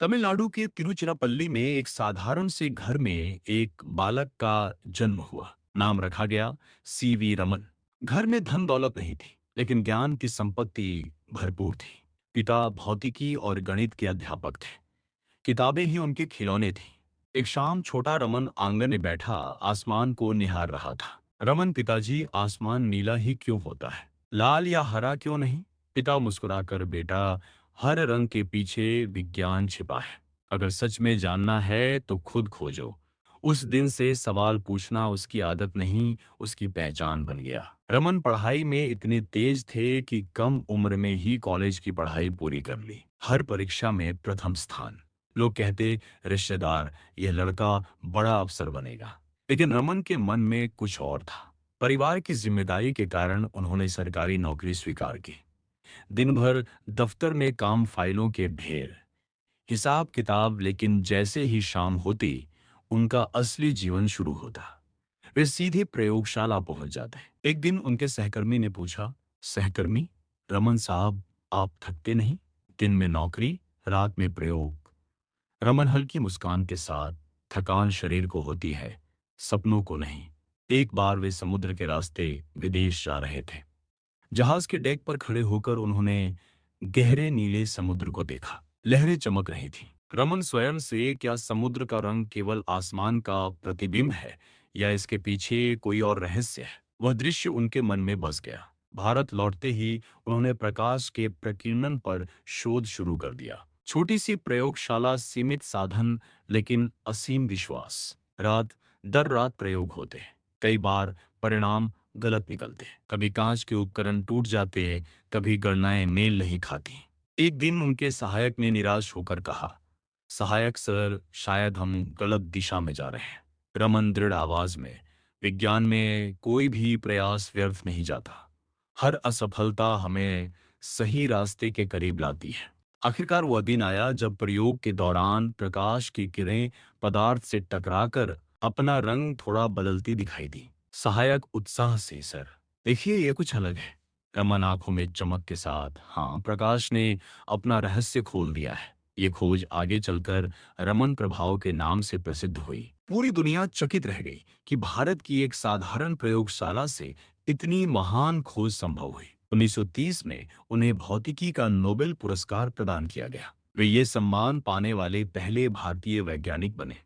तमिलनाडु के तिरुचिरापल्ली में एक साधारण से घर में एक बालक का जन्म हुआ। नाम रखा गया सीवी रमन। घर में धन दौलत नहीं थी, लेकिन ज्ञान की संपत्ति भरपूर थी। पिता भौतिकी और गणित के अध्यापक थे। किताबें ही उनके खिलौने थी। एक शाम छोटा रमन आंगन में बैठा आसमान को निहार रहा था। रमन, पिताजी, आसमान नीला ही क्यों होता है, लाल या हरा क्यों नहीं? पिता मुस्कुराकर, बेटा, हर रंग के पीछे विज्ञान छिपा है। अगर सच में जानना है तो खुद खोजो। उस दिन से सवाल पूछना उसकी आदत नहीं, उसकी पहचान बन गया। रमन पढ़ाई में इतने तेज थे कि कम उम्र में ही कॉलेज की पढ़ाई पूरी कर ली। हर परीक्षा में प्रथम स्थान। लोग कहते, रिश्तेदार, यह लड़का बड़ा अफसर बनेगा। लेकिन रमन के मन में कुछ और था। परिवार की जिम्मेदारी के कारण उन्होंने सरकारी नौकरी स्वीकार की। दिन भर दफ्तर में काम, फाइलों के ढेर, हिसाब किताब। लेकिन जैसे ही शाम होती, उनका असली जीवन शुरू होता। वे सीधे प्रयोगशाला पहुंच जाते। एक दिन उनके सहकर्मी ने पूछा, सहकर्मी रमन साहब, आप थकते नहीं? दिन में नौकरी, रात में प्रयोग। रमन हल्की मुस्कान के साथ, थकान शरीर को होती है, सपनों को नहीं। एक बार वे समुद्र के रास्ते विदेश जा रहे थे। जहाज के डेक पर खड़े होकर उन्होंने गहरे नीले समुद्र को देखा। लहरें चमक रही थीं। रमन स्वयं से, क्या समुद्र का रंग केवल आसमान का प्रतिबिंब है या इसके पीछे कोई और रहस्य है? वह दृश्य उनके मन में बस गया। भारत लौटते ही उन्होंने प्रकाश के प्रकीर्णन पर शोध शुरू कर दिया। छोटी सी प्रयोगशाला, सीमित साधन, लेकिन असीम विश्वास। रात दर रात प्रयोग होते। कई बार परिणाम गलत निकलते। कभी कांच के उपकरण टूट जाते, कभी गणनाएं मेल नहीं खाती। एक दिन उनके सहायक ने निराश होकर कहा, सहायक सर, शायद हम गलत दिशा में जा रहे हैं। रमन दृढ़ आवाज में, विज्ञान में कोई भी प्रयास व्यर्थ नहीं जाता। हर असफलता हमें सही रास्ते के करीब लाती है। आखिरकार वह दिन आया जब प्रयोग के दौरान प्रकाश की किरणें पदार्थ से टकराकर अपना रंग थोड़ा बदलती दिखाई दी। सहायक उत्साह से, सर देखिए, ये कुछ अलग है। रमन आंखों में चमक के साथ, हाँ, प्रकाश ने अपना रहस्य खोल दिया है। ये खोज आगे चलकर रमन प्रभाव के नाम से प्रसिद्ध हुई। पूरी दुनिया चकित रह गई कि भारत की एक साधारण प्रयोगशाला से इतनी महान खोज संभव हुई। 1930 में उन्हें भौतिकी का नोबेल पुरस्कार प्रदान किया गया। वे ये सम्मान पाने वाले पहले भारतीय वैज्ञानिक बने।